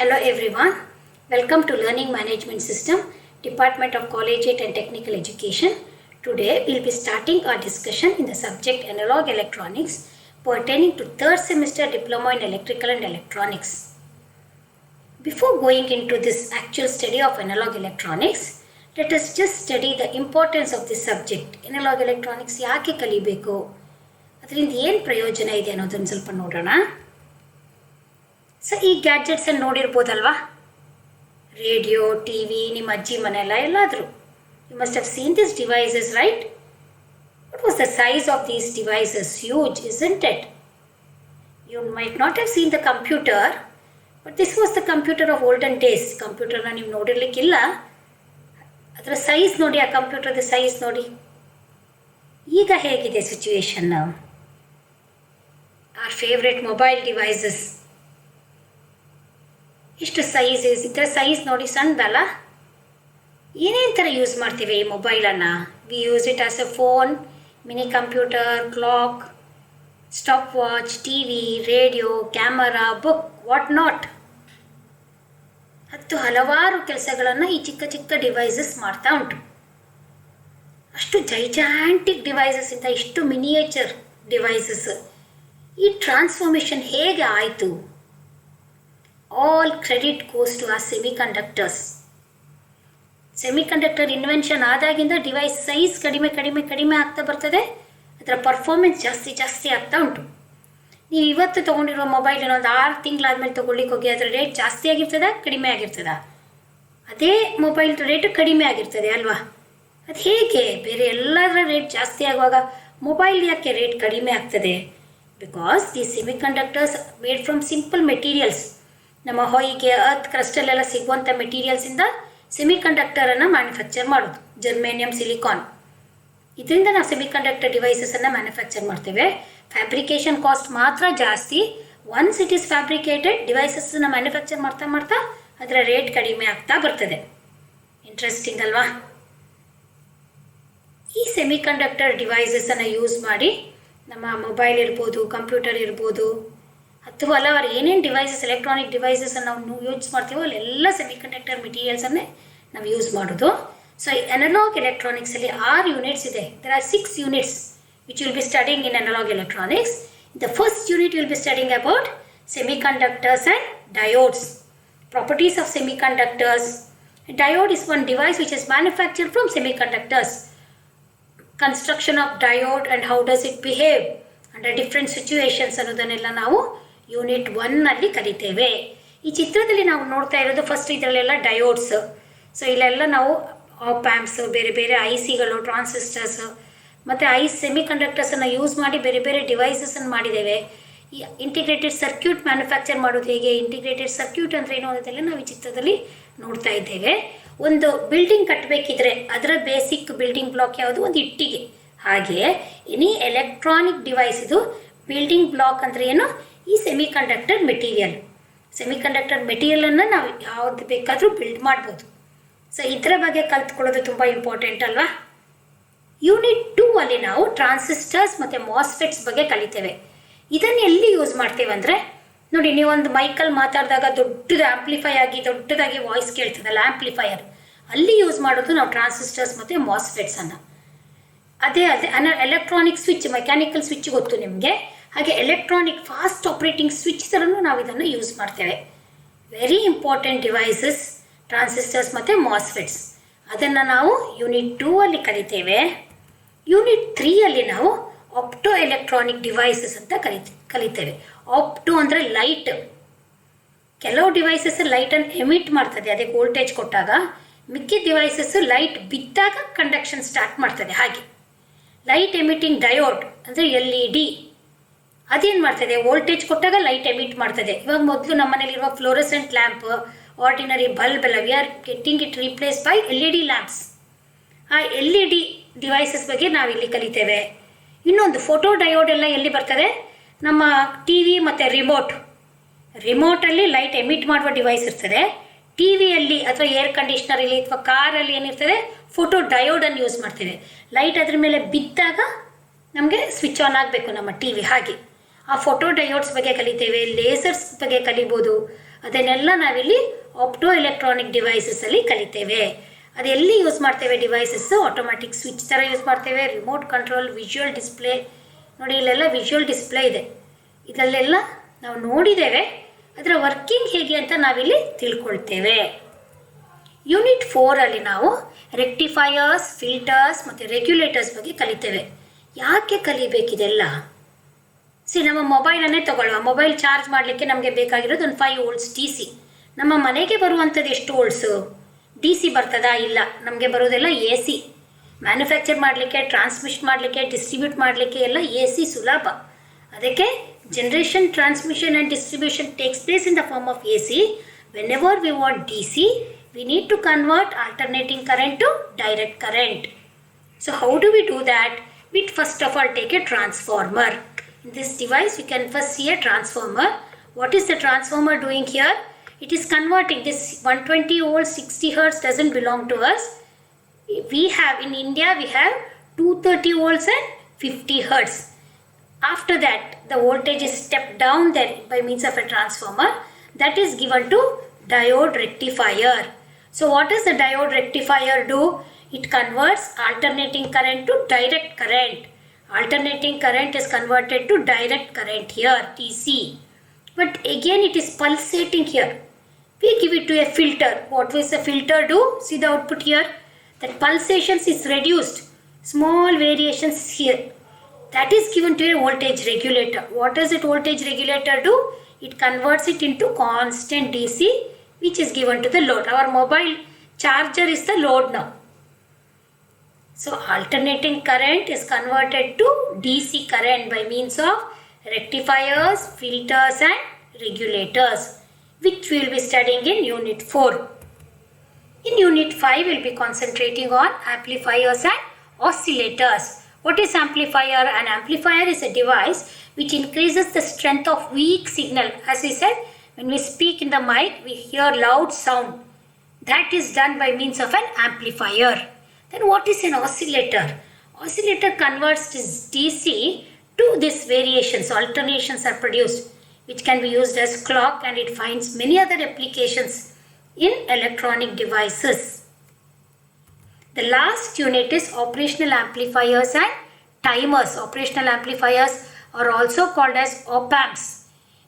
Hello everyone, welcome to Learning Management System, Department of Collegiate and Technical Education. Today we will be starting our discussion in the subject Analog Electronics pertaining to third semester Diploma in Electrical and Electronics. Before going into this actual study of Analog Electronics, let us just study the importance of this subject. Analog Electronics ಯಾಕೆ ಕಲಿಬೇಕು, ಅದರಿಂದ ಏನು ಪ್ರಯೋಜನ ಇದೆ ಅನ್ನೋದನ್ನು ಸ್ವಲ್ಪ ನೋಡೋಣ. So ಈ ಗ್ಯಾಡ್ಜೆಟ್ಸನ್ನು ನೋಡಿರ್ಬೋದಲ್ವಾ, ರೇಡಿಯೋ, ಟಿ ವಿ, ನಿಮ್ಮ ಅಜ್ಜಿ ಮನೆಯಲ್ಲ ಎಲ್ಲಾದರೂ. You must have seen this devices, right? What was the size of these devices? Huge, isn't it? You might not have seen the computer, but this was the computer of olden days. ಕಂಪ್ಯೂಟರ್ನ ನೀವು ನೋಡಿರ್ಲಿಕ್ಕಿಲ್ಲ, ಅದರ size ನೋಡಿ, ಆ ಕಂಪ್ಯೂಟರ್ದ size ನೋಡಿ. ಈಗ ಹೇಗಿದೆ situation? Are favourite mobile devices ಇಷ್ಟು ಸೈಜ್, ಇದರ ಸೈಜ್ ನೋಡಿ, ಸಣ್ಣದಲ್ಲ. ಏನೇನು ಥರ ಯೂಸ್ ಮಾಡ್ತೀವಿ ಈ ಮೊಬೈಲನ್ನು? We use it as a phone, mini computer, clock, stop watch, T V, radio, camera, book, what not. ಹಲವಾರು ಕೆಲಸಗಳನ್ನು ಈ ಚಿಕ್ಕ ಚಿಕ್ಕ ಡಿವೈಸಸ್ ಮಾಡ್ತಾ ಉಂಟು. ಅಷ್ಟು ಜೈಜಾಂಟಿಕ್ ಡಿವೈಸಸ್ ಇಂದ ಇಷ್ಟು ಮಿನಿಯೇಚರ್ ಡಿವೈಸಸ್. ಈ ಟ್ರಾನ್ಸ್ಫಾರ್ಮೇಷನ್ ಹೇಗೆ ಆಯಿತು? ಆಲ್ ಕ್ರೆಡಿಟ್ ಗೋಸ್ ಟು ಆ ಸೆಮಿಕಂಡಕ್ಟರ್ಸ್. ಸೆಮಿಕಂಡಕ್ಟರ್ ಇನ್ವೆನ್ಷನ್ ಆದಾಗಿಂದ ಡಿವೈಸ್ ಸೈಜ್ ಕಡಿಮೆ ಕಡಿಮೆ ಕಡಿಮೆ ಆಗ್ತಾ ಬರ್ತದೆ, ಅದರ ಪರ್ಫಾರ್ಮೆನ್ಸ್ ಜಾಸ್ತಿ ಜಾಸ್ತಿ ಆಗ್ತಾ ಉಂಟು. ನೀವು ಇವತ್ತು ತೊಗೊಂಡಿರೋ ಮೊಬೈಲ್ ಒಂದು 6 ತಿಂಗಳಾದ್ಮೇಲೆ ತೊಗೊಳ್ಳಿಕ್ಕೆ ಹೋಗಿ ಅದರ ರೇಟ್ ಜಾಸ್ತಿ ಆಗಿರ್ತದ, ಕಡಿಮೆ ಆಗಿರ್ತದ? ಅದೇ ಮೊಬೈಲ್ ರೇಟ್ ಕಡಿಮೆ ಆಗಿರ್ತದೆ ಅಲ್ವಾ? ಅದು ಹೇಗೆ? ಬೇರೆ ಎಲ್ಲದರ ರೇಟ್ ಜಾಸ್ತಿ ಆಗುವಾಗ ಮೊಬೈಲ್ ಯಾಕೆ ರೇಟ್ ಕಡಿಮೆ ಆಗ್ತದೆ? Because the semiconductors made from simple materials. ನಮ್ಮ ಹೊಯ್ಗೆ, ಅರ್ತ್ ಕ್ರಸ್ಟಲ್ಲೆಲ್ಲ ಸಿಗುವಂಥ ಮೆಟೀರಿಯಲ್ಸಿಂದ ಸೆಮಿಕಂಡಕ್ಟರನ್ನು ಮ್ಯಾನುಫ್ಯಾಕ್ಚರ್ ಮಾಡೋದು. ಜರ್ಮೇನಿಯಂ, ಸಿಲಿಕಾನ್, ಇದರಿಂದ ನಾವು ಸೆಮಿಕಂಡಕ್ಟರ್ ಡಿವೈಸಸನ್ನು ಮ್ಯಾನುಫ್ಯಾಕ್ಚರ್ ಮಾಡ್ತೇವೆ. ಫ್ಯಾಬ್ರಿಕೇಷನ್ ಕಾಸ್ಟ್ ಮಾತ್ರ ಜಾಸ್ತಿ. ಒನ್ಸ್ ಇಟ್ ಈಸ್ ಫ್ಯಾಬ್ರಿಕೇಟೆಡ್, ಡಿವೈಸಸ್ಸನ್ನು ಮ್ಯಾನುಫ್ಯಾಕ್ಚರ್ ಮಾಡ್ತಾ ಮಾಡ್ತಾ ಅದರ ರೇಟ್ ಕಡಿಮೆ ಆಗ್ತಾ ಬರ್ತದೆ. ಇಂಟ್ರೆಸ್ಟಿಂಗ್ ಅಲ್ವಾ? ಈ ಸೆಮಿಕಂಡಕ್ಟರ್ ಡಿವೈಸಸನ್ನು ಯೂಸ್ ಮಾಡಿ ನಮ್ಮ ಮೊಬೈಲ್ ಇರ್ಬೋದು, ಕಂಪ್ಯೂಟರ್ ಇರ್ಬೋದು, ಅಥವಾ ಹಲವಾರು ಏನೇನು ಡಿವೈಸಸ್, ಎಲೆಕ್ಟ್ರಾನಿಕ್ ಡಿವೈಸಸನ್ನು ನಾವು ಯೂಸ್ ಮಾಡ್ತೀವೋ ಅಲ್ಲೆಲ್ಲ ಸೆಮಿಕಂಡಕ್ಟರ್ ಮೆಟೀರಿಯಲ್ಸನ್ನೇ ನಾವು ಯೂಸ್ ಮಾಡೋದು. ಸೊ ಅನಲಾಗ್ ಎಲೆಕ್ಟ್ರಾನಿಕ್ಸಲ್ಲಿ 6 ಯೂನಿಟ್ಸ್ ಇದೆ. There are 6 units which you will be studying in analog electronics. The first unit you will be studying about semiconductors and diodes. Properties of semiconductors. A diode is one device which is manufactured from semiconductors. Construction of diode and how does it behave under different situations ಅನ್ನೋದನ್ನೆಲ್ಲ ನಾವು unit 1 ಅಲ್ಲಿ ಕಲಿತೇವೆ. ಈ ಚಿತ್ರದಲ್ಲಿ ನಾವು ನೋಡ್ತಾ ಇರೋದು first ಇದರಲ್ಲೆಲ್ಲ diodes. So ಇಲ್ಲೆಲ್ಲ ನಾವು ಆಪ್ ಆ್ಯಂಪ್ಸ್, ಬೇರೆ ಬೇರೆ ಐಸಿಗಳು, ಟ್ರಾನ್ಸಿಸ್ಟರ್ಸ್ ಮತ್ತು ಸೆಮಿಕಂಡಕ್ಟರ್ಸನ್ನು ಯೂಸ್ ಮಾಡಿ ಬೇರೆ ಬೇರೆ ಡಿವೈಸಸನ್ನು ಮಾಡಿದ್ದೇವೆ. ಈ ಇಂಟಿಗ್ರೇಟೆಡ್ ಸರ್ಕ್ಯೂಟ್ ಮ್ಯಾನುಫ್ಯಾಕ್ಚರ್ ಮಾಡೋದು ಹೇಗೆ, ಇಂಟಿಗ್ರೇಟೆಡ್ ಸರ್ಕ್ಯೂಟ್ ಅಂದರೆ ಏನು ಅನ್ನೋದೆಲ್ಲ ನಾವು ಈ ಚಿತ್ರದಲ್ಲಿ ನೋಡ್ತಾ ಇದ್ದೇವೆ. ಒಂದು ಬಿಲ್ಡಿಂಗ್ ಕಟ್ಟಬೇಕಿದ್ರೆ ಅದರ ಬೇಸಿಕ್ ಬಿಲ್ಡಿಂಗ್ ಬ್ಲಾಕ್ ಯಾವುದು? ಒಂದು ಇಟ್ಟಿಗೆ. ಹಾಗೆ ಎನಿ ಎಲೆಕ್ಟ್ರಾನಿಕ್ ಡಿವೈಸ್ ಇದು ಬಿಲ್ಡಿಂಗ್ ಬ್ಲಾಕ್ ಅಂದರೆ ಏನು? ಈ ಸೆಮಿಕಂಡಕ್ಟರ್ ಮೆಟೀರಿಯಲ್. ಸೆಮಿಕಂಡಕ್ಟರ್ ಮೆಟೀರಿಯಲನ್ನು ನಾವು ಯಾವ್ದು ಬೇಕಾದರೂ ಬಿಲ್ಡ್ ಮಾಡ್ಬೋದು. ಸೊ ಇದರ ಬಗ್ಗೆ ಕಲ್ತ್ಕೊಳ್ಳೋದು ತುಂಬ ಇಂಪಾರ್ಟೆಂಟ್ ಅಲ್ವಾ? ಯೂನಿಟ್ 2 ಅಲ್ಲಿ ನಾವು ಟ್ರಾನ್ಸಿಸ್ಟರ್ಸ್ ಮತ್ತು ಮಾಸ್ಫೆಟ್ಸ್ ಬಗ್ಗೆ ಕಲಿತೇವೆ. ಇದನ್ನು ಎಲ್ಲಿ ಯೂಸ್ ಮಾಡ್ತೇವೆ ಅಂದರೆ, ನೋಡಿ, ನೀವೊಂದು ಮೈಕಲ್ಲಿ ಮಾತಾಡಿದಾಗ ದೊಡ್ಡದು ಆ್ಯಂಪ್ಲಿಫೈ ಆಗಿ ದೊಡ್ಡದಾಗಿ ವಾಯ್ಸ್ ಕೇಳ್ತದಲ್ಲ, ಆ್ಯಂಪ್ಲಿಫೈಯರ್, ಅಲ್ಲಿ ಯೂಸ್ ಮಾಡೋದು ನಾವು ಟ್ರಾನ್ಸಿಸ್ಟರ್ಸ್ ಮತ್ತು ಮಾಸ್ಫೆಟ್ಸನ್ನು. ಅದೇ ಎಲೆಕ್ಟ್ರಾನಿಕ್ ಸ್ವಿಚ್, ಮೆಕ್ಯಾನಿಕಲ್ ಸ್ವಿಚ್ ಗೊತ್ತು ನಿಮಗೆ, ಹಾಗೆ ಎಲೆಕ್ಟ್ರಾನಿಕ್ ಫಾಸ್ಟ್ ಆಪ್ರೇಟಿಂಗ್ ಸ್ವಿಚ್ ಥರನೂ ನಾವು ಇದನ್ನು ಯೂಸ್ ಮಾಡ್ತೇವೆ. ವೆರಿ ಇಂಪಾರ್ಟೆಂಟ್ ಡಿವೈಸಸ್ ಟ್ರಾನ್ಸಿಸ್ಟರ್ಸ್ ಮತ್ತು ಮಾಸ್ಫೆಟ್ಸ್. ಅದನ್ನು ನಾವು ಯೂನಿಟ್ 2 ಅಲ್ಲಿ ಕಲಿತೇವೆ. ಯೂನಿಟ್ 3 ಅಲ್ಲಿ ನಾವು ಆಪ್ಟೋ ಎಲೆಕ್ಟ್ರಾನಿಕ್ ಡಿವೈಸಸ್ ಅಂತ ಕಲಿತೇವೆ. ಆಪ್ಟೋ ಅಂದರೆ ಲೈಟ್. ಕೆಲವು ಡಿವೈಸಸ್ ಲೈಟನ್ನು ಎಮಿಟ್ ಮಾಡ್ತದೆ, ಅದಕ್ಕೆ ವೋಲ್ಟೇಜ್ ಕೊಟ್ಟಾಗ. ಮಿಕ್ಕಿದ ಡಿವೈಸಸ್ ಲೈಟ್ ಬಿದ್ದಾಗ ಕಂಡಕ್ಷನ್ ಸ್ಟಾರ್ಟ್ ಮಾಡ್ತದೆ. ಹಾಗೆ ಲೈಟ್ ಎಮಿಟಿಂಗ್ ಡಯೋಡ್ ಅಂದರೆ LED, ಅದೇನು ಮಾಡ್ತದೆ? ವೋಲ್ಟೇಜ್ ಕೊಟ್ಟಾಗ ಲೈಟ್ ಎಮಿಟ್ ಮಾಡ್ತದೆ. ಇವಾಗ ಮೊದಲು ನಮ್ಮ ಮನೇಲಿರುವ ಫ್ಲೋರೆಸೆಂಟ್ ಲ್ಯಾಂಪ್, ಆರ್ಡಿನರಿ ಬಲ್ಬ್ ಎಲ್ಲ, we are getting it replace by LED lamps. ಆ LED ಡಿವೈಸಸ್ ಬಗ್ಗೆ ನಾವಿಲ್ಲಿ ಕಲಿತೇವೆ. ಇನ್ನೊಂದು ಫೋಟೋ ಡಯೋಡ್ ಎಲ್ಲ ಎಲ್ಲಿ ಬರ್ತದೆ? ನಮ್ಮ ಟಿ ವಿ ಮತ್ತು ರಿಮೋಟಲ್ಲಿ ಲೈಟ್ ಎಮಿಟ್ ಮಾಡುವ ಡಿವೈಸ್ ಇರ್ತದೆ. ಟಿ ವಿಯಲ್ಲಿ ಅಥವಾ ಏರ್ ಕಂಡೀಷ್ನರಲ್ಲಿ ಅಥವಾ ಕಾರಲ್ಲಿ ಏನಿರ್ತದೆ? ಫೋಟೋ ಡಯೋಡನ್ನು ಯೂಸ್ ಮಾಡ್ತೇವೆ. ಲೈಟ್ ಅದ್ರ ಮೇಲೆ ಬಿದ್ದಾಗ ನಮಗೆ ಸ್ವಿಚ್ ಆನ್ ಆಗಬೇಕು ನಮ್ಮ ಟಿ ವಿ. ಹಾಗೆ ಆ ಫೋಟೋ ಡಯೋಡ್ಸ್ ಬಗ್ಗೆ ಕಲಿತೇವೆ. ಲೇಸರ್ಸ್ ಬಗ್ಗೆ ಕಲಿಬೋದು. ಅದನ್ನೆಲ್ಲ ನಾವಿಲ್ಲಿ ಆಪ್ಟೋ ಎಲೆಕ್ಟ್ರಾನಿಕ್ ಡಿವೈಸಸ್ಸಲ್ಲಿ ಕಲಿತೇವೆ. ಅದು ಎಲ್ಲಿ ಯೂಸ್ ಮಾಡ್ತೇವೆ ಡಿವೈಸಸ್ಸು? ಆಟೋಮ್ಯಾಟಿಕ್ ಸ್ವಿಚ್ ಥರ ಯೂಸ್ ಮಾಡ್ತೇವೆ, ರಿಮೋಟ್ ಕಂಟ್ರೋಲ್, ವಿಜುವಲ್ ಡಿಸ್ಪ್ಲೇ. ನೋಡಿ ಇಲ್ಲೆಲ್ಲ ವಿಜುವಲ್ ಡಿಸ್ಪ್ಲೇ ಇದೆ. ಇದರಲ್ಲೆಲ್ಲ ನಾವು ನೋಡಿದ್ದೇವೆ. ಅದರ ವರ್ಕಿಂಗ್ ಹೇಗೆ ಅಂತ ನಾವಿಲ್ಲಿ ತಿಳ್ಕೊಳ್ತೇವೆ. ಯೂನಿಟ್ 4ಅಲ್ಲಿ ನಾವು ರೆಕ್ಟಿಫೈಯರ್ಸ್, ಫಿಲ್ಟರ್ಸ್ ಮತ್ತು ರೆಗ್ಯುಲೇಟರ್ಸ್ ಬಗ್ಗೆ ಕಲಿತೇವೆ. ಯಾಕೆ ಕಲಿಬೇಕಿದೆಲ್ಲ? ನಮ್ಮ ಮೊಬೈಲನ್ನೇ ತಗೊಳ್ಳುವ. ಮೊಬೈಲ್ ಚಾರ್ಜ್ ಮಾಡಲಿಕ್ಕೆ ನಮಗೆ ಬೇಕಾಗಿರೋದು ಒಂದು 5 ವೋಲ್ಟ್ಸ್ DC. ನಮ್ಮ ಮನೆಗೆ ಬರುವಂಥದ್ದು ಎಷ್ಟು ವೋಲ್ಟ್ಸು? DC ಬರ್ತದಾ? ಇಲ್ಲ, ನಮಗೆ ಬರೋದೆಲ್ಲ AC. ಮ್ಯಾನುಫ್ಯಾಕ್ಚರ್ ಮಾಡಲಿಕ್ಕೆ, ಟ್ರಾನ್ಸ್ಮಿಷನ್ ಮಾಡಲಿಕ್ಕೆ, ಡಿಸ್ಟ್ರಿಬ್ಯೂಟ್ ಮಾಡಲಿಕ್ಕೆ ಎಲ್ಲ AC ಸುಲಭ. ಅದಕ್ಕೆ generation, transmission and distribution takes place in the form of AC. Whenever we want DC, we need to convert alternating current to direct current. So how do we do that? We first of all take a transformer. In this device we can first see a transformer. What is the transformer doing here? It is converting this 120 volts 60 hertz doesn't belong to us. We have in India we have 230 volts and 50 hertz. After that the voltage is stepped down there by means of a transformer that is given to diode rectifier. So what does the diode rectifier do? It converts alternating current to direct current. Alternating current is converted to direct current here, DC. But again it is pulsating here. We give it to a filter. What will the filter do? See the output here. That pulsations is reduced. Small variations here. That is given to a voltage regulator. What does it voltage regulator do? It converts it into constant DC, which is given to the load. Our mobile charger is the load now. So alternating current is converted to DC current by means of rectifiers, filters and regulators, which we will be studying in Unit 4. In Unit 5, we will be concentrating on amplifiers and oscillators. What is amplifier? An amplifier is a device which increases the strength of weak signal. As we said, when we speak in the mic, we hear loud sound. That is done by means of an amplifier. Then what is an oscillator? Oscillator converts this DC to these variations. Alternations are produced, which can be used as clock, and it finds many other applications in electronic devices. The last unit is operational amplifiers and timers. Operational amplifiers are also called as op-amps.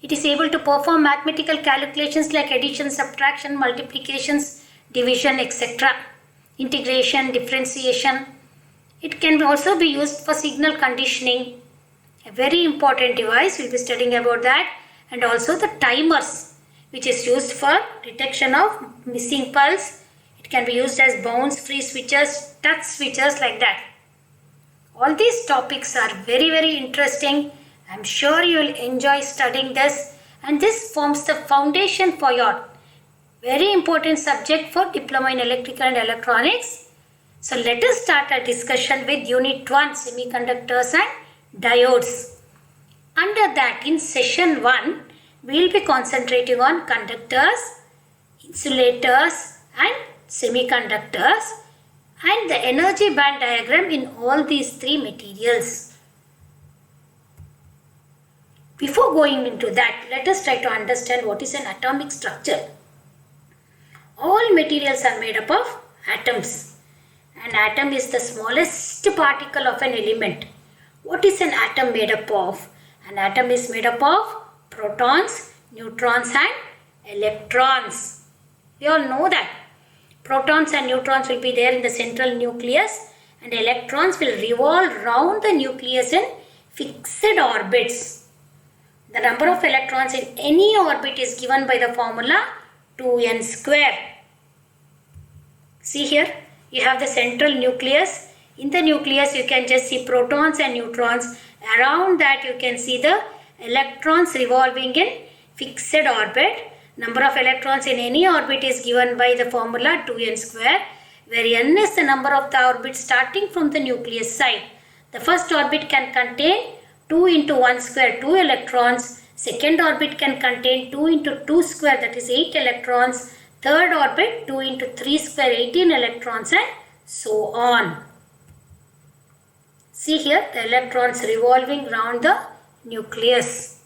It is able to perform mathematical calculations like addition, subtraction, multiplications, division, etc. Integration, differentiation. It can also be used for signal conditioning. A very important device, we'll be studying about that. And also the timers, which is used for detection of missing pulse. It can be used as bounce free switches, touch switches, like that. All these topics are very, very interesting. I'm sure you will enjoy studying this, and this forms the foundation for your very important subject for Diploma in Electrical and Electronics. So let us start our discussion with Unit 1, Semiconductors and Diodes. Under that, in Session 1, we will be concentrating on conductors, insulators and semiconductors, and the energy band diagram in all these 3 materials. Before going into that, let us try to understand what is an atomic structure. All materials are made up of atoms. An atom is the smallest particle of an element. What is an atom made up of? An atom is made up of protons, neutrons and electrons. We all know that. Protons and neutrons will be there in the central nucleus, and electrons will revolve round the nucleus in fixed orbits. The number of electrons in any orbit is given by the formula 2n square. See here, you have the central nucleus. In the nucleus you can just see protons and neutrons. Around that you can see the electrons revolving in fixed orbit. Number of electrons in any orbit is given by the formula 2n square, where n is the number of the orbits starting from the nucleus side. The first orbit can contain 2 into 1 square, 2 electrons. Second orbit can contain 2 into 2 square, that is 8 electrons. Third orbit 2 into 3 square, 18 electrons, and so on. See here, the electrons revolving round the nucleus.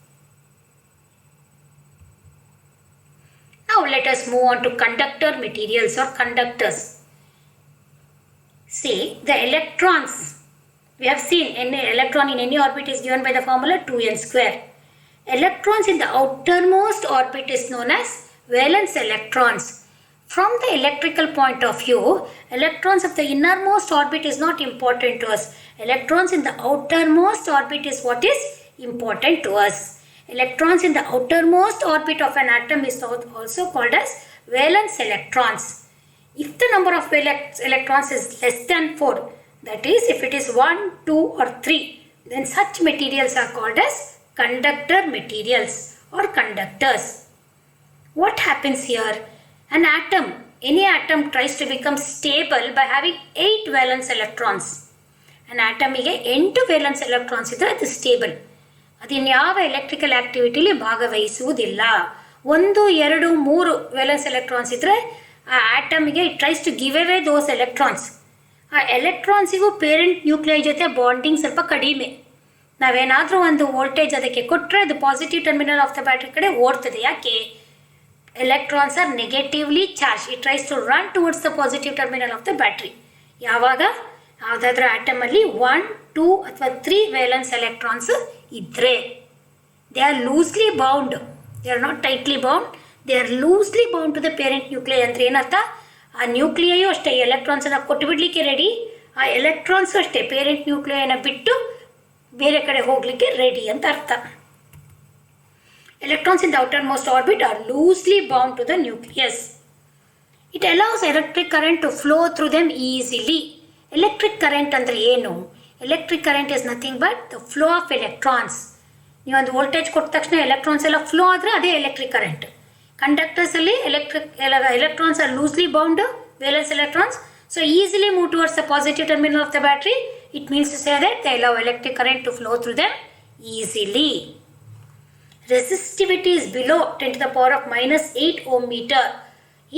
let us move on to conductor materials or conductors. See, the electrons, we have seen any electron in any orbit is given by the formula 2n square. Electrons in the outermost orbit is known as valence electrons. From the electrical point of view, electrons of the innermost orbit is not important to us. Electrons in the outermost orbit is what is important to us. Electrons in the outermost orbit of an atom is also called as valence electrons. If the number of valence electrons is less than 4, that is if it is 1, 2 or 3, then such materials are called as conductor materials or conductors. What happens here? An atom, any atom tries to become stable by having 8 valence electrons. An atom ಗೆ 8 valence electrons ಇದ್ರೆ ಅದು stable. ಅದಿನ್ಯಾವ electrical ಆಕ್ಟಿವಿಟಿಲಿ ಭಾಗವಹಿಸುವುದಿಲ್ಲ. 1, 2, 3 valence electrons ಇದ್ರೆ ಆ ಆಟಮ್ಗೆ it tries to give away those electrons. ಆ ಎಲೆಕ್ಟ್ರಾನ್ಸಿಗೂ ಪೇರೆಂಟ್ ನ್ಯೂಕ್ಲಿಯೈ ಜೊತೆ ಬಾಂಡಿಂಗ್ ಸ್ವಲ್ಪ ಕಡಿಮೆ. ನಾವೇನಾದರೂ ಒಂದು ವೋಲ್ಟೇಜ್ ಅದಕ್ಕೆ ಕೊಟ್ಟರೆ ಅದು positive terminal of the battery ಕಡೆ ಓಡ್ತದೆ. ಯಾಕೆ? electrons are negatively charged. It tries to run towards the positive terminal of the battery. ಯಾವಾಗ ಯಾವುದಾದ್ರೂ ಆಟಮಲ್ಲಿ 1, 2 ಅಥವಾ 3 valence electrons ಇದ್ದರೆ they are loosely bound. They are not tightly bound. They are loosely bound to the parent nuclei. ಅಂದರೆ ಏನರ್ಥ? ಆ ನ್ಯೂಕ್ಲಿಯೂ ಅಷ್ಟೇ ಎಲೆಕ್ಟ್ರಾನ್ಸನ್ನು ಕೊಟ್ಟುಬಿಡಲಿಕ್ಕೆ ready, ಆ electrons ಅಷ್ಟೇ ಪೇರೆಂಟ್ ನ್ಯೂಕ್ಲಿಯನ್ನ ಬಿಟ್ಟು ಬೇರೆ ಕಡೆ ಹೋಗಲಿಕ್ಕೆ ರೆಡಿ ಅಂತ ಅರ್ಥ. Electrons in the outermost orbit are loosely bound to the nucleus. It allows electric current to flow through them easily. Electric current ಅಂದರೆ ಏನು? Electric current is nothing but the flow of electrons. ನೀವೊಂದು voltage ಕೊಟ್ಟ ತಕ್ಷಣ electrons ಎಲ್ಲ flow ಆದರೆ ಅದೇ electric current. ಕಂಡಕ್ಟರ್ಸಲ್ಲಿ electrons are loosely bound, valence electrons, so easily move towards the positive terminal of the battery. It means to say that they allow electric current to flow through them easily. Resistivity is below 10 to the power of minus 8 ohm meter.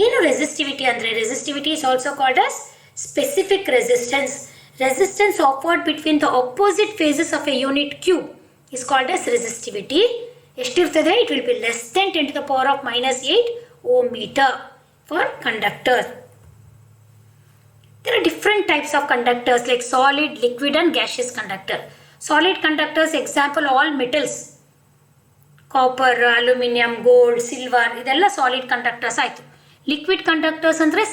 ಏನು resistivity ಅಂದರೆ? Resistivity is also called as specific resistance. Resistance offered between the opposite phases of a unit cube is called as resistivity. ಎಷ್ಟಿರ್ತದೆ? It will be less than 10 to the power of minus 8 ohm meter for conductor. There are different types of conductors like solid, liquid and gaseous conductor. Solid conductors, example all metals. Copper, aluminium, gold, silver ಇದೆಲ್ಲ solid conductors ಆಯಿತು. Liquid conductors ಅಂದರೆ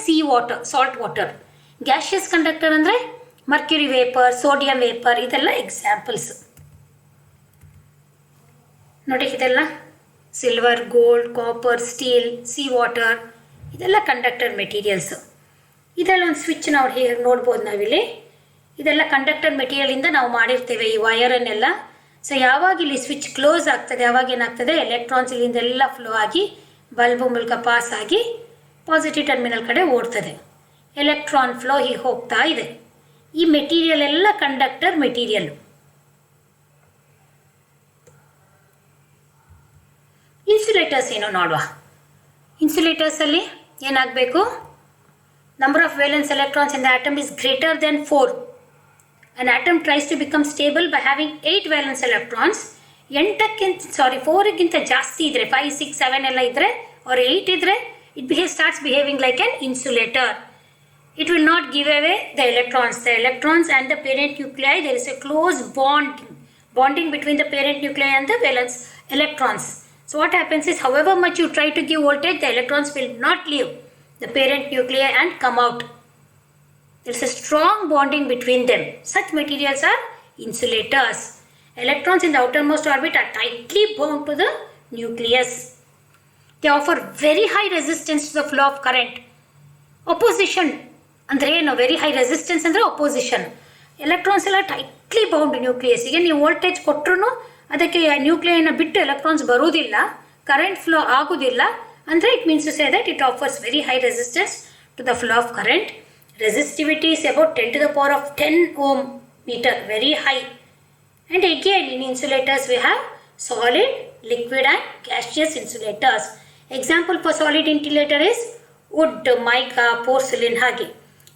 salt water. Gaseous conductor ಅಂದರೆ mercury vapour, sodium vapour ಇದೆಲ್ಲ examples. ನೋಡಿ ಇದೆಲ್ಲ silver, gold, copper, steel, sea water ಇದೆಲ್ಲ conductor materials. ಇದೆಲ್ಲ ಒಂದು ಸ್ವಿಚ್ ನಾವು ಹೇಗೆ ನೋಡ್ಬೋದು ನಾವಿಲ್ಲಿ. ಇದೆಲ್ಲ ಕಂಡಕ್ಟರ್ ಮೆಟೀರಿಯಲಿಂದ ನಾವು ಮಾಡಿರ್ತೇವೆ ಈ ವಯರನ್ನೆಲ್ಲ. ಸೊ ಯಾವಾಗ ಇಲ್ಲಿ ಸ್ವಿಚ್ ಕ್ಲೋಸ್ ಆಗ್ತದೆ ಆವಾಗ ಏನಾಗ್ತದೆ, ಎಲೆಕ್ಟ್ರಾನ್ಸ್ ಇಲ್ಲಿಂದೆಲ್ಲ ಫ್ಲೋ ಆಗಿ ಬಲ್ಬ್ ಮೂಲಕ ಪಾಸ್ ಆಗಿ ಪಾಸಿಟಿವ್ ಟರ್ಮಿನಲ್ ಕಡೆ ಓಡ್ತದೆ. ಎಲೆಕ್ಟ್ರಾನ್ ಫ್ಲೋ ಹೀಗೆ ಹೋಗ್ತಾ ಇದೆ. ಈ ಮೆಟೀರಿಯಲ್ ಎಲ್ಲ ಕಂಡಕ್ಟರ್ ಮೆಟೀರಿಯಲ್. ಇನ್ಸುಲೇಟರ್ಸ್ ಏನು ನೋಡುವ. ಇನ್ಸುಲೇಟರ್ಸಲ್ಲಿ ಏನಾಗಬೇಕು? Number of valence electrons in the atom is greater than 4. An atom tries to become stable by having 8 valence electrons. 4ಗಿಂತ ಜಾಸ್ತಿ ಇದ್ದರೆ 5, 6, 7 ಎಲ್ಲ ಇದ್ದರೆ or 8 ಇದ್ದರೆ it starts behaving like an insulator. It will not give away the electrons. The electrons and the parent nuclei, there is a close bonding between the parent nuclei and the valence electrons. So what happens is however much you try to give voltage, the electrons will not leave the parent nuclei and come out. There is a strong bonding between them. Such materials are insulators. Electrons in the outermost orbit are tightly bound to the nucleus. They offer very high resistance to the flow of current. Opposition ಅಂದರೆ ಏನು? Very high resistance ಅಂದರೆ opposition. Electrons ಎಲ್ಲ tightly bound ನ್ಯೂಕ್ಲಿಯಸ್ಗೆ. ನೀವು voltage ಕೊಟ್ಟರು ಅದಕ್ಕೆ ನ್ಯೂಕ್ಲಿಯನ್ನ ಬಿಟ್ಟು electrons ಬರುವುದಿಲ್ಲ, current flow ಆಗೋದಿಲ್ಲ ಅಂದರೆ it means to say that it offers very high resistance to the flow of current. Resistivity is about 10 to the power of 10 ohm meter, very high. And again in insulators we have solid, liquid and gaseous insulators. Example for solid insulator is wood, mica, porcelain hage.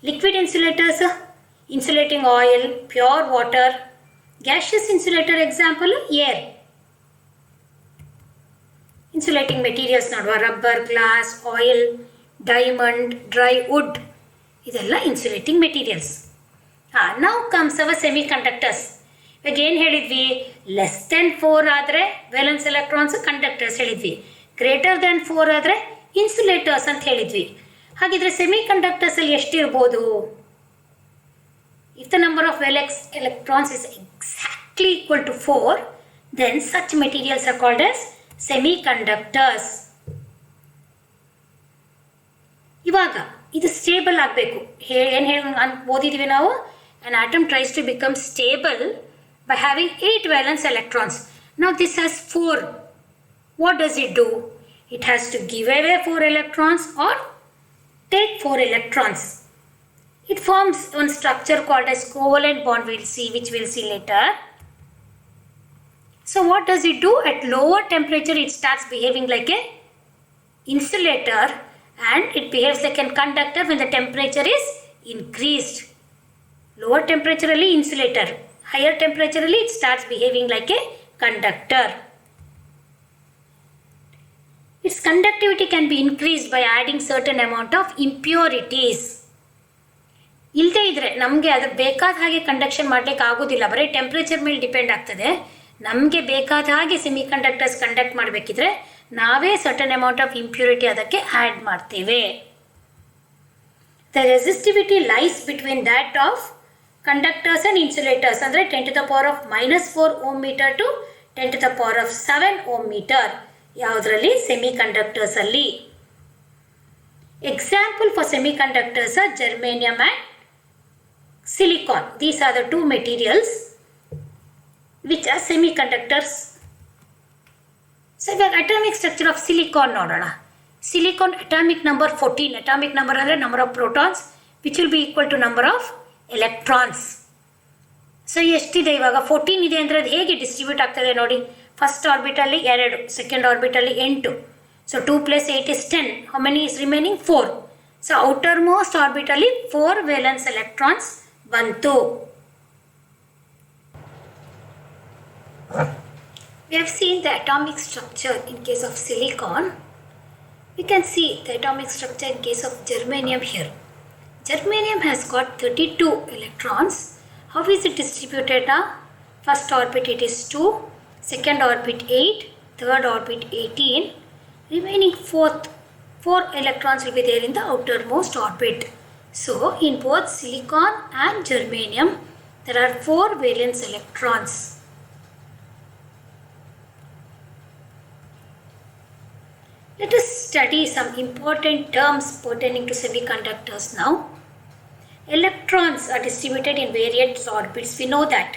Liquid insulators, insulating oil, pure water. Gaseous insulator example, air. Insulating materials ನೋಡುವ, rubber, glass, oil, diamond, dry wood, ಇದೆಲ್ಲ insulating materials. Now comes our semi conductors. ಇವಾಗ ಏನು ಹೇಳಿದ್ವಿ, less than 4 ಆದರೆ valence electrons conductors ಹೇಳಿದ್ವಿ, greater than 4 ಆದರೆ insulators ಅಂತ ಹೇಳಿದ್ವಿ. ಹಾಗಿದ್ರೆ ಸೆಮಿ ಕಂಡಕ್ಟರ್ಸಲ್ಲಿ ಎಷ್ಟಿರ್ಬೋದು? If the number of valence electrons is exactly equal to 4, then such materials are called as semiconductors. ಇವಾಗ ಇದು ಸ್ಟೇಬಲ್ ಆಗಬೇಕು. ಏನು ಹೇಳಿ ಓದಿದ್ವಿ ನಾವು, an atom tries to become stable by having 8 valence electrons. Now this has 4. What does it do? It has to give away 4 electrons or take 4 electrons. It forms one structure called as covalent bond, which we'll see later. So what does it do? At lower temperature it starts behaving like a insulator, and it behaves like a conductor when the temperature is increased. Lower temperature alli insulator, higher temperature alli it starts behaving like a conductor. Its conductivity can be increased by adding certain amount of impurities. ಇಲ್ಲದೇ ಇದ್ರೆ ನಮಗೆ ಅದು ಬೇಕಾದ ಹಾಗೆ conduction ಮಾಡಲಿಕ್ಕೆ ಆಗೋದಿಲ್ಲ, ಬರೀ temperature ಮೇಲೆ ಡಿಪೆಂಡ್ ಆಗ್ತದೆ. ನಮಗೆ ಬೇಕಾದ ಹಾಗೆ ಸೆಮಿ ಕಂಡಕ್ಟರ್ಸ್ ಕಂಡಕ್ಟ್ ಮಾಡಬೇಕಿದ್ರೆ ನಾವೇ ಸರ್ಟನ್ ಅಮೌಂಟ್ ಆಫ್ ಇಂಪ್ಯೂರಿಟಿ ಅದಕ್ಕೆ ಆ್ಯಡ್ ಮಾಡ್ತೇವೆ. The resistivity lies between that of conductors and insulators, ಅಂದರೆ 10⁻⁴ ohm meter to 10⁻⁷ ohm meter. ಯಾವುದರಲ್ಲಿ? ಸೆಮಿ ಕಂಡಕ್ಟರ್ಸಲ್ಲಿ. Example for semi conductors are germanium and silicon. These are the 2 materials which are semiconductors. So ಇವಾಗ atomic structure of silicon ನೋಡೋಣ. Silicon atomic number 14. Atomic number ಅಂದರೆ number of protons which will be equal to number of electrons. So ಎಷ್ಟಿದೆ ಇವಾಗ? 14 ಇದೆ ಅಂದರೆ ಅದು ಹೇಗೆ distribute ಆಗ್ತದೆ ನೋಡಿ. ಫಸ್ಟ್ ಆರ್ಬಿಟಲ್ಲಿ 2, ಸೆಕೆಂಡ್ ಆರ್ಬಿಟಲ್ಲಿ 8. So 2 + 8 is 10. How many is remaining? 4. So outermost ಆರ್ಬಿಟಲ್ಲಿ 4 ವೇಲೆನ್ಸ್ ಎಲೆಕ್ಟ್ರಾನ್ಸ್ ಬಂತು. We have seen the atomic structure in case of silicon. We can see the atomic structure in case of germanium here. Germanium has got 32 electrons. How is it distributed now? First orbit it is 2, second orbit 8, third orbit 18. Remaining 4 electrons will be there in the outermost orbit. So in both silicon and germanium there are 4 valence electrons. Let us study some important terms pertaining to semiconductors now. Electrons are distributed in various orbits, we know that.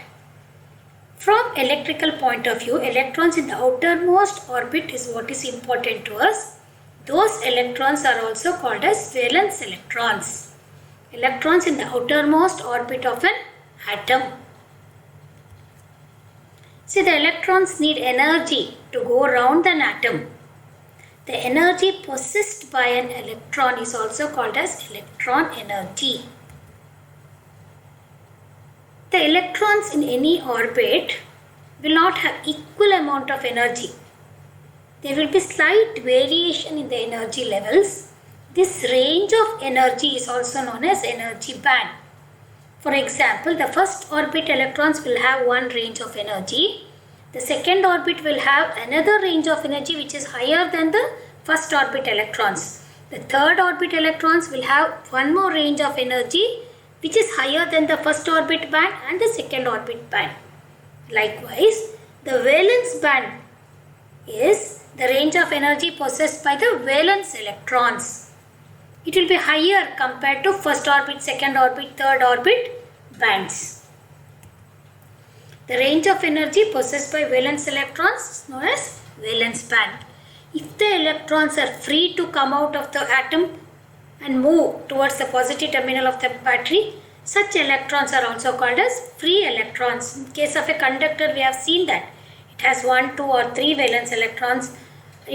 From electrical point of view, electrons in the outermost orbit is what is important to us. Those electrons are also called as valence electrons. Electrons in the outermost orbit of an atom. See, the electrons need energy to go around an atom. The energy possessed by an electron is also called as electron energy. The electrons in any orbit will not have equal amount of energy. There will be slight variation in the energy levels. This range of energy is also known as energy band. For example, the first orbit electrons will have one range of energy. The second orbit will have another range of energy which is higher than the first orbit electrons. The third orbit electrons will have one more range of energy which is higher than the first orbit band and the second orbit band. Likewise, the valence band is the range of energy possessed by the valence electrons. It will be higher compared to first orbit, second orbit, third orbit bands. The range of energy possessed by valence electrons is known as valence band. If the electrons are free to come out of the atom and move towards the positive terminal of the battery, such electrons are also called as free electrons. In case of a conductor, we have seen that it has 1, 2 or 3 valence electrons.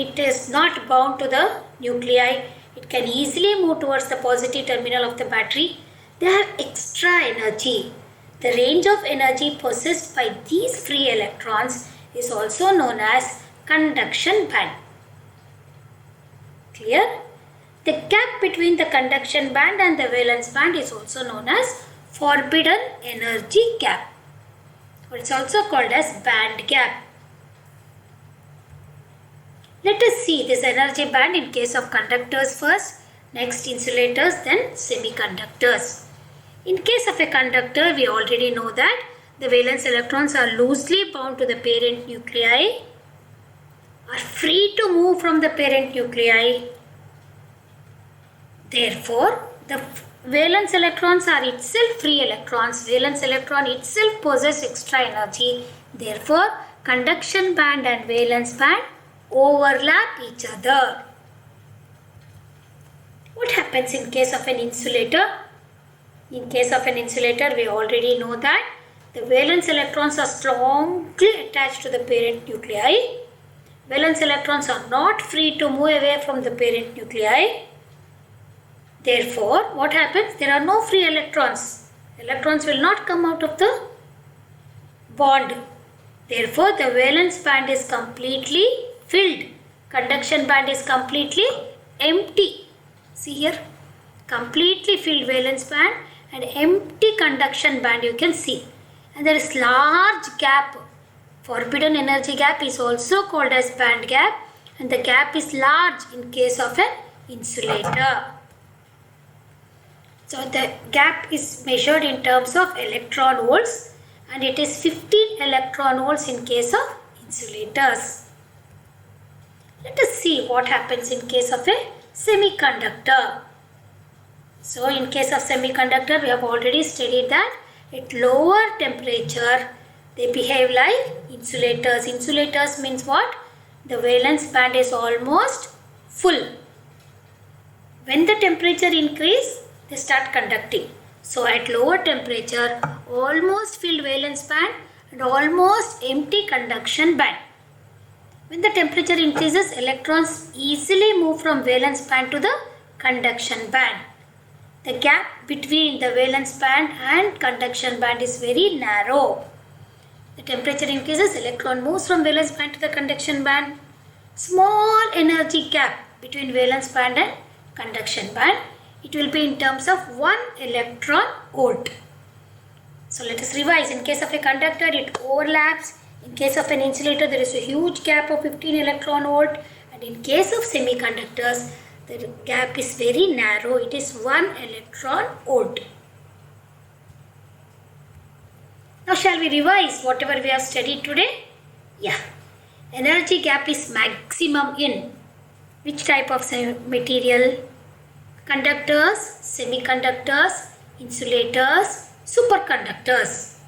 It is not bound to the nuclei. It can easily move towards the positive terminal of the battery. They have extra energy. The range of energy possessed by these free electrons is also known as conduction band. Clear? The gap between the conduction band and the valence band is also known as forbidden energy gap, or it's also called as band gap. Let us see this energy band in case of conductors first, next insulators, then semiconductors. In case of a conductor, we already know that the valence electrons are loosely bound to the parent nuclei, are free to move from the parent nuclei. Therefore, the valence electrons are itself free electrons. Valence electron itself possesses extra energy. Therefore, conduction band and valence band overlap each other. What happens in case of an insulator? In case of an insulator, we already know that the valence electrons are strongly attached to the parent nuclei. Valence electrons are not free to move away from the parent nuclei. Therefore, what happens? There are no free electrons. Electrons will not come out of the bond. Therefore, the valence band is completely filled. Conduction band is completely empty. See here, completely filled valence band and empty conduction band you can see. And there is large gap. Forbidden energy gap is also called as band gap, and the gap is large in case of an insulator. So the gap is measured in terms of electron volts, and it is 15 electron volts in case of insulators. Let us see what happens in case of a semiconductor. So in case of semiconductor, we have already studied that at lower temperature they behave like insulators. Insulators means what? The valence band is almost full. When the temperature increases, they start conducting. So at lower temperature, almost filled valence band and almost empty conduction band. When the temperature increases, electrons easily move from valence band to the conduction band. The gap between the valence band and conduction band is very narrow. The temperature increases, electron moves from valence band to the conduction band. Small energy gap between valence band and conduction band. It will be in terms of 1 electron volt. So let us revise. In case of a conductor, it overlaps. In case of an insulator, there is a huge gap of 15 electron volt. And in case of semiconductors, the gap is very narrow. It is 1 electron volt. Now shall we revise whatever we have studied today? Yeah. Energy gap is maximum in which type of material? Conductors, semiconductors, insulators, superconductors.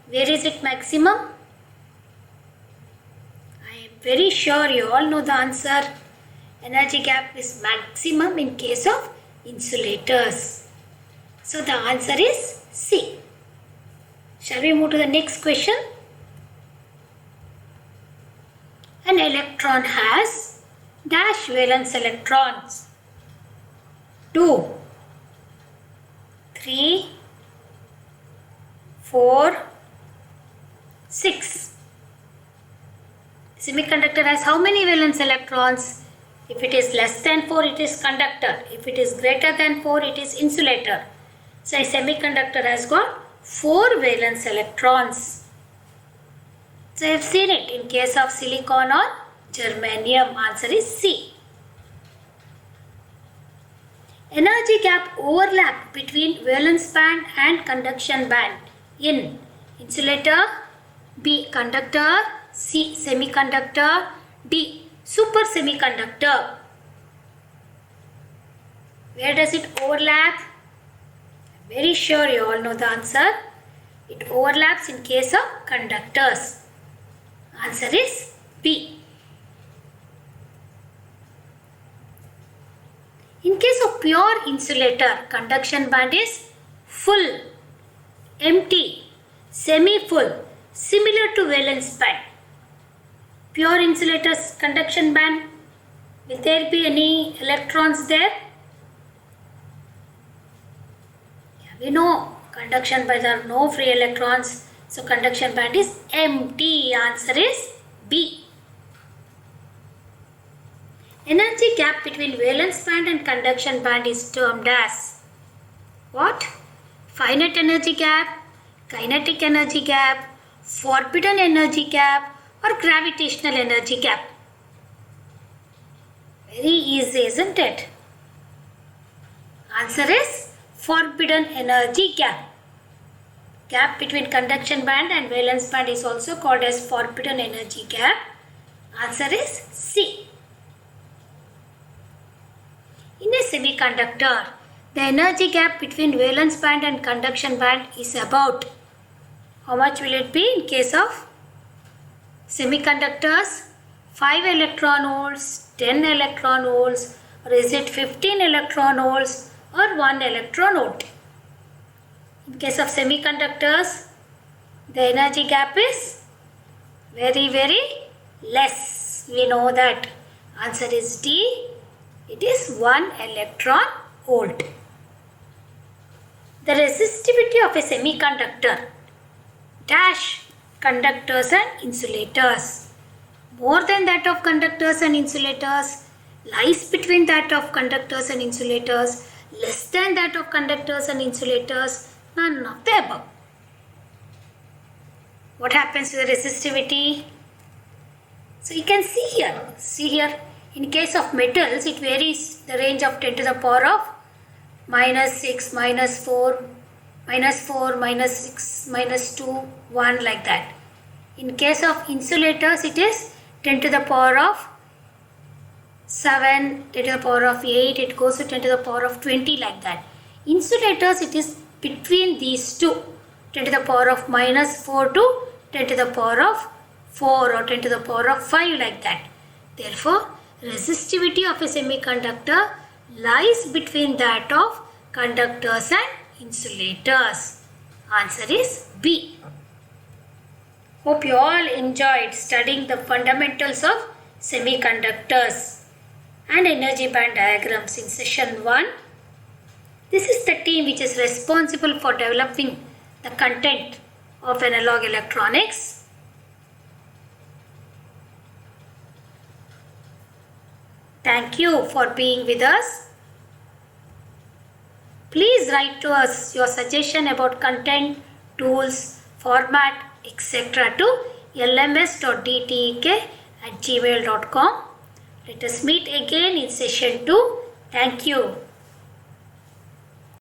Where is it maximum? I am very sure you all know the answer. Energy gap is maximum in case of insulators. So the answer is C. Shall we move to the next question? An electron has dash valence electrons. 2, 3, 4, 6. Semiconductor has how many valence electrons? If it is less than 4, it is conductor. If it is greater than 4, it is insulator. So a semiconductor has got 4 valence electrons. So I have seen it in case of silicon or germanium. Answer is C. Energy gap overlap between valence band and conduction band in insulator, B conductor, C semiconductor, D super semiconductor. Where does it overlap? I'm very sure you all know the answer. It overlaps in case of conductors. Answer is B. In case of pure insulator, conduction band is full, empty, semi-full, similar to valence band. Pure insulator's conduction band, will there be any electrons there? Yeah, we know conduction band there are no free electrons, so conduction band is empty. Answer is B. Energy gap between valence band and conduction band is termed as what? Finite energy gap, kinetic energy gap, forbidden energy gap, or gravitational energy gap. Very easy, isn't it? Answer is forbidden energy gap. Gap between conduction band and valence band is also called as forbidden energy gap. Answer is C. In a semiconductor, the energy gap between valence band and conduction band is about, how much will it be in case of semiconductors? 5 electron volts, 10 electron volts, or is it 15 electron volts or 1 electron volt? In case of semiconductors, the energy gap is very, very less. We know that. Answer is D. It is 1 electron volt. The resistivity of a semiconductor dash conductors and insulators. More than that of conductors and insulators, lies between that of conductors and insulators, less than that of conductors and insulators, none of the above. What happens to the resistivity? So you can see here, in case of metals, it varies the range of 10 to the power of -6, -4, -4, -6, -2, 1 like that. In case of insulators, it is 10 to the power of 7, 10 to the power of 8, it goes to 10 to the power of 20 like that. Insulators, it is between these two, 10 to the power of -4 to 10 to the power of 4 or 10 to the power of 5 like that. Therefore, resistivity of a semiconductor lies between that of conductors and insulators. Answer is B. Hope you all enjoyed studying the fundamentals of semiconductors and energy band diagrams in session 1. This is the team which is responsible for developing the content of analog electronics. Thank you for being with us. Please write to us your suggestion about content, tools, format, etc. to lms.dtek@gmail.com. Let us meet again in session 2. Thank you.